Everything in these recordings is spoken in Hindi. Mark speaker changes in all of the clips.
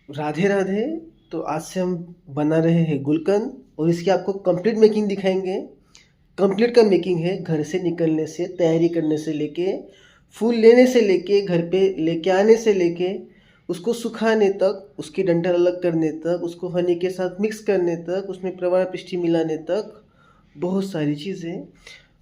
Speaker 1: राधे राधे। तो आज से हम बना रहे हैं गुलकंद और इसकी आपको कंप्लीट मेकिंग दिखाएंगे। कंप्लीट का मेकिंग है घर से निकलने से, तैयारी करने से लेके, फूल लेने से लेके, घर पे लेके आने से लेके, उसको सुखाने तक, उसकी डंठल अलग करने तक, उसको हनी के साथ मिक्स करने तक, उसमें प्रवाल पृष्ठि मिलाने तक, बहुत सारी चीज़ें।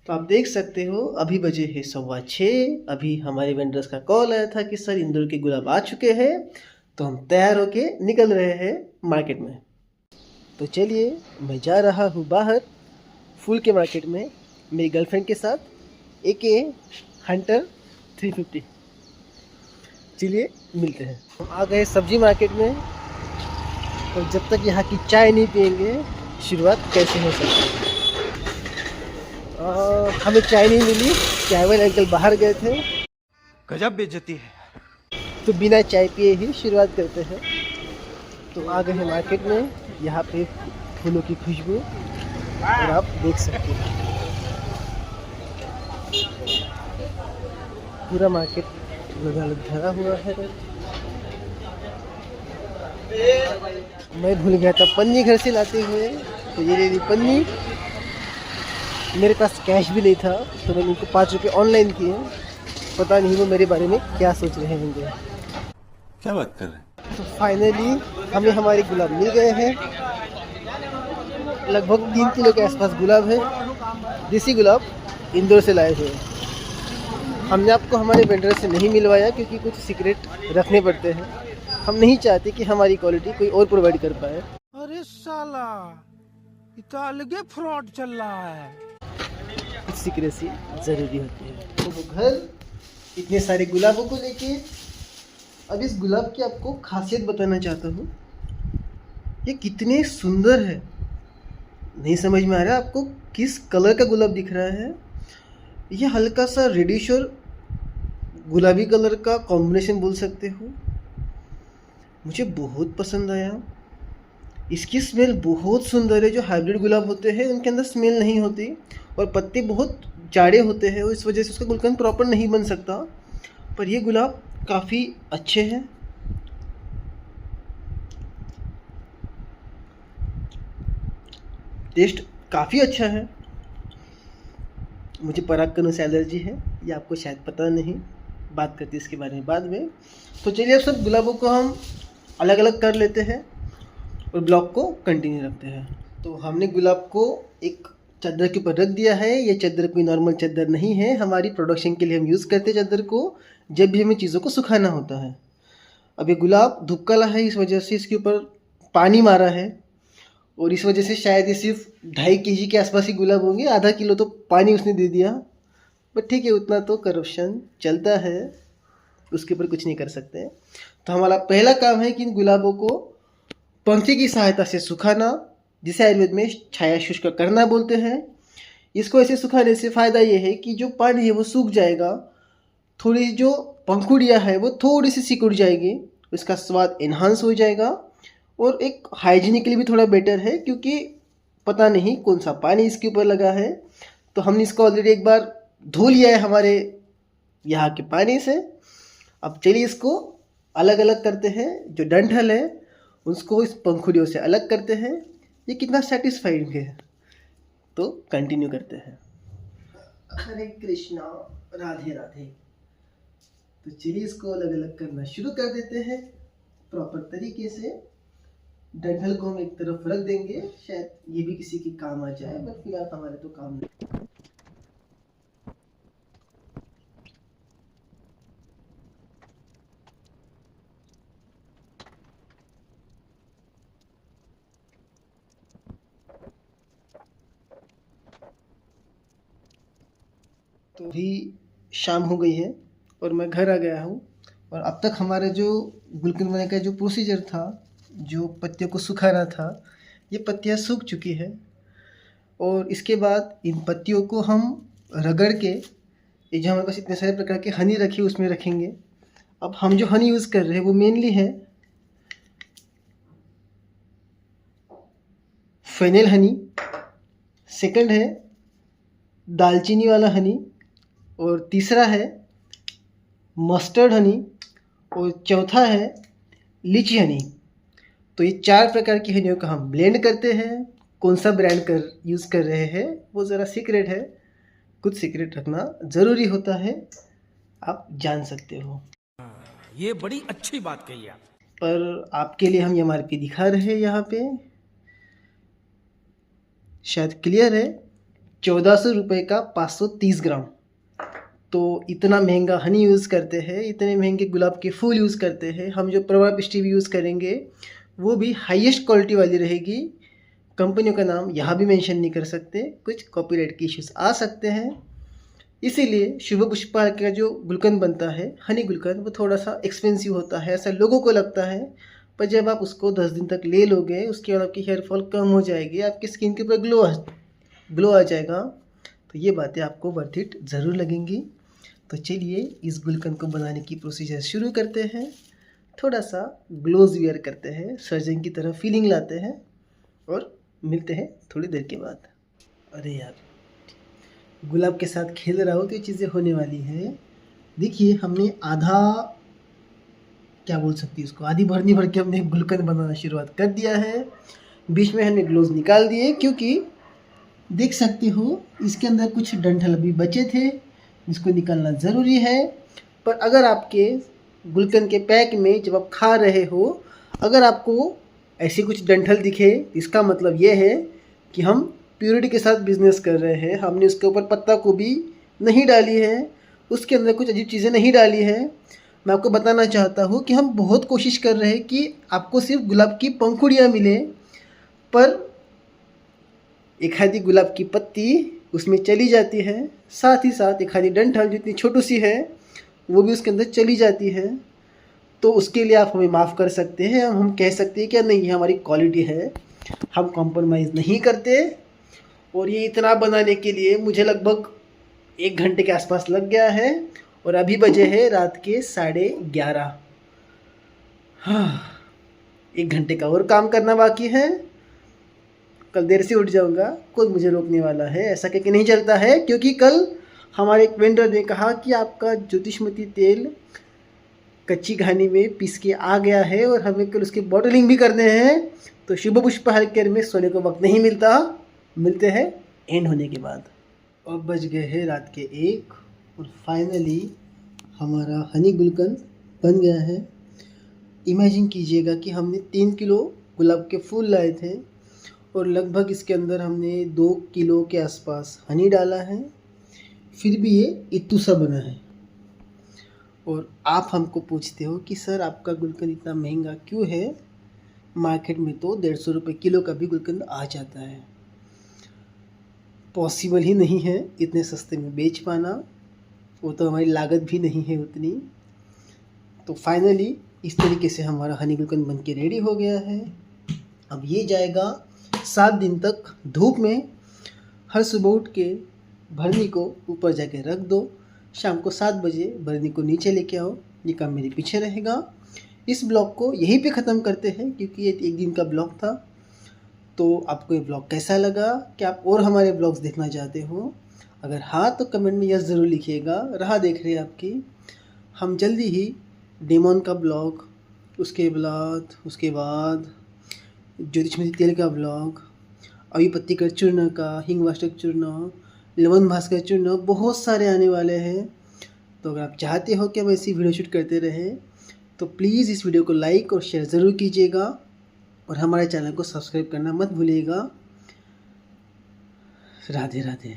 Speaker 1: तो आप देख सकते हो अभी बजे है 6:15। अभी हमारे वेंडर्स का कॉल आया था कि सर इंदौर के गुलाब आ चुके हैं, तो हम तैयार होके निकल रहे हैं मार्केट में। तो चलिए, मैं जा रहा हूँ बाहर फूल के मार्केट में मेरी गर्लफ्रेंड के साथ, AK हंटर 350। चलिए मिलते हैं। हम आ गए सब्जी मार्केट में, और जब तक यहाँ की चाय नहीं पियेंगे शुरुआत कैसे हो सकती है। हमें चाय नहीं मिली, चाय वाले अंकल बाहर गए थे,
Speaker 2: गजब बेइज्जती है।
Speaker 1: तो बिना चाय पिए ही शुरुआत करते हैं। तो आ गए हैं मार्केट में, यहाँ पे फूलों की खुशबू, और आप देख सकते हैं पूरा मार्केट लगभग भरा हुआ है। मैं भूल गया था पन्नी घर से लाते हुए, तो ये ले ली पन्नी। मेरे पास कैश भी नहीं था, तो मैंने उनको 5 रुपये ऑनलाइन किए। पता नहीं वो मेरे बारे में क्या सोच रहे होंगे।
Speaker 2: क्या बात कर रहे हैं?
Speaker 1: तो फाइनली हमें हमारे गुलाब मिल गए हैं। लगभग 3 किलो के आसपास गुलाब है, देसी गुलाब इंदौर से लाए हुए। हमने आपको हमारे वेंडर से नहीं मिलवाया क्योंकि कुछ सीक्रेट रखने पड़ते हैं। हम नहीं चाहते कि हमारी क्वालिटी कोई और प्रोवाइड कर पाए।
Speaker 3: अरे साला, ये तो अलग फ्रॉड चल रहा है।
Speaker 1: कुछ सीक्रेसी ज़रूरी होती है। तो वो घर इतने सारे गुलाबों को लेके, अब इस गुलाब की आपको खासियत बताना चाहता हूँ। ये कितने सुंदर है, नहीं समझ में आ रहा आपको किस कलर का गुलाब दिख रहा है। ये हल्का सा रेडिश और गुलाबी कलर का कॉम्बिनेशन बोल सकते हो। मुझे बहुत पसंद आया। इसकी स्मेल बहुत सुंदर है। जो हाइब्रिड गुलाब होते हैं उनके अंदर स्मेल नहीं होती, और पत्ते बहुत जाड़े होते हैं, और इस वजह से उसका गुलकंद प्रॉपर नहीं बन सकता। पर ये गुलाब काफ़ी अच्छे हैं। टेस्ट काफ़ी अच्छा है। मुझे परागकणों से एलर्जी है, ये आपको शायद पता नहीं, बात करते इसके बारे में बाद में। तो चलिए अब सब गुलाबों को हम अलग अलग कर लेते हैं और ब्लॉग को कंटिन्यू रखते हैं। तो हमने गुलाब को एक चादर के ऊपर रख दिया है। ये चादर कोई नॉर्मल चादर नहीं है, हमारी प्रोडक्शन के लिए हम यूज़ करते हैं चादर को जब भी हमें चीज़ों को सुखाना होता है। अब ये गुलाब धूप काला है, इस वजह से इसके ऊपर पानी मारा है, और इस वजह से शायद ये सिर्फ 2.5 kg के आसपास ही गुलाब होंगे। आधा किलो तो पानी उसने दे दिया, बट ठीक है, उतना तो करप्शन चलता है, उसके ऊपर कुछ नहीं कर सकते। तो हमारा पहला काम है कि इन गुलाबों को पंखे की सहायता से सुखाना, जिसे आयुर्वेद में छाया शुष्क करना बोलते हैं। इसको ऐसे सुखाने से फ़ायदा ये है कि जो पानी है वो सूख जाएगा, थोड़ी जो पंखुड़ियाँ है वो थोड़ी सी सिकुड़ जाएगी, उसका स्वाद इन्हांस हो जाएगा, और एक हाइजीनिकली भी थोड़ा बेटर है, क्योंकि पता नहीं कौन सा पानी इसके ऊपर लगा है। तो हमने इसको ऑलरेडी एक बार धो लिया है हमारे यहाँ के पानी से। अब चलिए इसको अलग अलग करते हैं। जो डंठल है उसको इस पंखुड़ियों से अलग करते हैं। ये कितना सेटिस्फाइड है, तो कंटिन्यू करते हैं। हरे कृष्णा, राधे राधे। तो चलिए इसको अलग अलग करना शुरू कर देते हैं प्रॉपर तरीके से। डंठल को हम एक तरफ रख देंगे, शायद ये भी किसी के काम आ जाए, बट फिलहाल हमारे तो काम नहीं। तो भी शाम हो गई है और मैं घर आ गया हूँ, और अब तक हमारा जो गुलकंद बनाने का जो प्रोसीजर था, जो पत्तियों को सुखाना था, ये पत्तियाँ सूख चुकी है। और इसके बाद इन पत्तियों को हम रगड़ के, ये जो हमारे पास इतने सारे प्रकार के हनी रखी उसमें रखेंगे। अब हम जो हनी यूज़ कर रहे हैं वो मेनली है फेनेल हनी, सेकंड है दालचीनी वाला हनी, और तीसरा है मस्टर्ड हनी, और चौथा है लीची हनी। तो ये 4 प्रकार की हनियों का हम ब्लेंड करते हैं। कौन सा ब्रांड कर यूज़ कर रहे हैं वो ज़रा सीक्रेट है, कुछ सीक्रेट रखना ज़रूरी होता है, आप जान सकते हो।
Speaker 3: ये बड़ी अच्छी बात कही आप।
Speaker 1: पर आपके लिए हम MRP दिखा रहे हैं यहाँ पे, शायद क्लियर है, 1400 रुपये का 530 ग्राम। तो इतना महंगा हनी यूज़ करते हैं, इतने महंगे गुलाब के फूल यूज़ करते हैं। हम जो प्रभाव स्टीव यूज़ करेंगे वो भी हाईएस्ट क्वालिटी वाली रहेगी। कंपनियों का नाम यहाँ भी मेंशन नहीं कर सकते, कुछ कॉपीराइट के इश्यूज आ सकते हैं। इसीलिए शुभ पुष्पा का जो गुलकंद बनता है, हनी गुलकंद, वो थोड़ा सा एक्सपेंसिव होता है, ऐसा लोगों को लगता है। पर जब आप उसको 10 दिन तक ले लोगे, उसके बाद आपकी हेयर फॉल कम हो जाएगी, आपकी स्किन के ऊपर ग्लो आ जाएगा। तो ये बातें आपको वर्थ इट ज़रूर लगेंगी। तो चलिए इस गुलकंद को बनाने की प्रोसीजर शुरू करते हैं। थोड़ा सा ग्लोव्स वेयर करते हैं, सर्जन की तरह फीलिंग लाते हैं और मिलते हैं थोड़ी देर के बाद। अरे यार, गुलाब के साथ खेल रहा हो तो ये चीज़ें होने वाली है। देखिए, हमने आधा, क्या बोल सकती है उसको, आधी भरनी भर के हमने गुलकंद बनाना शुरुआत कर दिया है। बीच में हमने ग्लोव्स निकाल दिए क्योंकि देख सकते हो इसके अंदर कुछ डंठल अभी बचे थे, जिसको निकालना ज़रूरी है। पर अगर आपके गुलकंद के पैक में जब आप खा रहे हो, अगर आपको ऐसे कुछ डंठल दिखे, इसका मतलब ये है कि हम प्योरिटी के साथ बिजनेस कर रहे हैं। हमने उसके ऊपर पत्ता गोभी नहीं डाली है, उसके अंदर कुछ अजीब चीज़ें नहीं डाली है। मैं आपको बताना चाहता हूँ कि हम बहुत कोशिश कर रहे हैं कि आपको सिर्फ गुलाब की पंखुड़ियाँ मिले, पर एक आधी गुलाब की पत्ती उसमें चली जाती है, साथ ही साथ एक आधी डंठल जितनी छोटी सी है वो भी उसके अंदर चली जाती है। तो उसके लिए आप हमें माफ़ कर सकते हैं। हम कह सकते हैं कि नहीं, ये हमारी क्वालिटी है, हम कॉम्प्रोमाइज़ नहीं करते। और ये इतना बनाने के लिए मुझे लगभग 1 घंटे के आसपास लग गया है और अभी बजे है रात के 11:30। हाँ, 1 घंटे का और काम करना बाकी है। कल देर से उठ जाऊंगा, कोई मुझे रोकने वाला है ऐसा कहके नहीं चलता है। क्योंकि कल हमारे एक वेंडर ने कहा कि आपका ज्योतिषमती तेल कच्ची घानी में पीस के आ गया है और हमें कल उसकी बॉटलिंग भी करने हैं। तो शुभ पुष्पा हेल्थ केयर में सोने को वक्त नहीं मिलता, मिलते हैं एंड होने के बाद। अब बज गए हैं रात के 1 और फाइनली हमारा हनी गुलकंद बन गया है। इमेजिन कीजिएगा कि हमने 3 किलो गुलाब के फूल लाए थे और लगभग इसके अंदर हमने 2 किलो के आसपास हनी डाला है, फिर भी ये इतू सा बना है। और आप हमको पूछते हो कि सर आपका गुलकंद इतना महंगा क्यों है? मार्केट में तो 150 रुपये किलो का भी गुलकंद आ जाता है। पॉसिबल ही नहीं है इतने सस्ते में बेच पाना, वो तो हमारी लागत भी नहीं है उतनी। तो फाइनली इस तरीके से हमारा हनी गुलकंद बन के रेडी हो गया है। अब ये जाएगा 7 दिन तक धूप में। हर सुबह उठ के भरनी को ऊपर जाके रख दो, शाम को 7 बजे भरनी को नीचे लेके आओ। ये काम मेरे पीछे रहेगा। इस ब्लॉग को यहीं पे ख़त्म करते हैं क्योंकि ये 1 दिन का ब्लॉग था। तो आपको ये ब्लॉग कैसा लगा? क्या आप और हमारे ब्लॉग्स देखना चाहते हो? अगर हाँ तो कमेंट में यस ज़रूर लिखिएगा। राह देख रहे हैं आपकी। हम जल्दी ही डेमोन का ब्लॉग, उसके बाद ज्योतिषमती तेल का ब्लॉग, अभी पत्ती का चूर्ण का, हिंगवाष्टक चूर्ण, लवन भास्कर चूर्ण, बहुत सारे आने वाले हैं। तो अगर आप चाहते हो कि हम ऐसी वीडियो शूट करते रहें तो प्लीज़ इस वीडियो को लाइक और शेयर ज़रूर कीजिएगा और हमारे चैनल को सब्सक्राइब करना मत भूलिएगा। राधे राधे।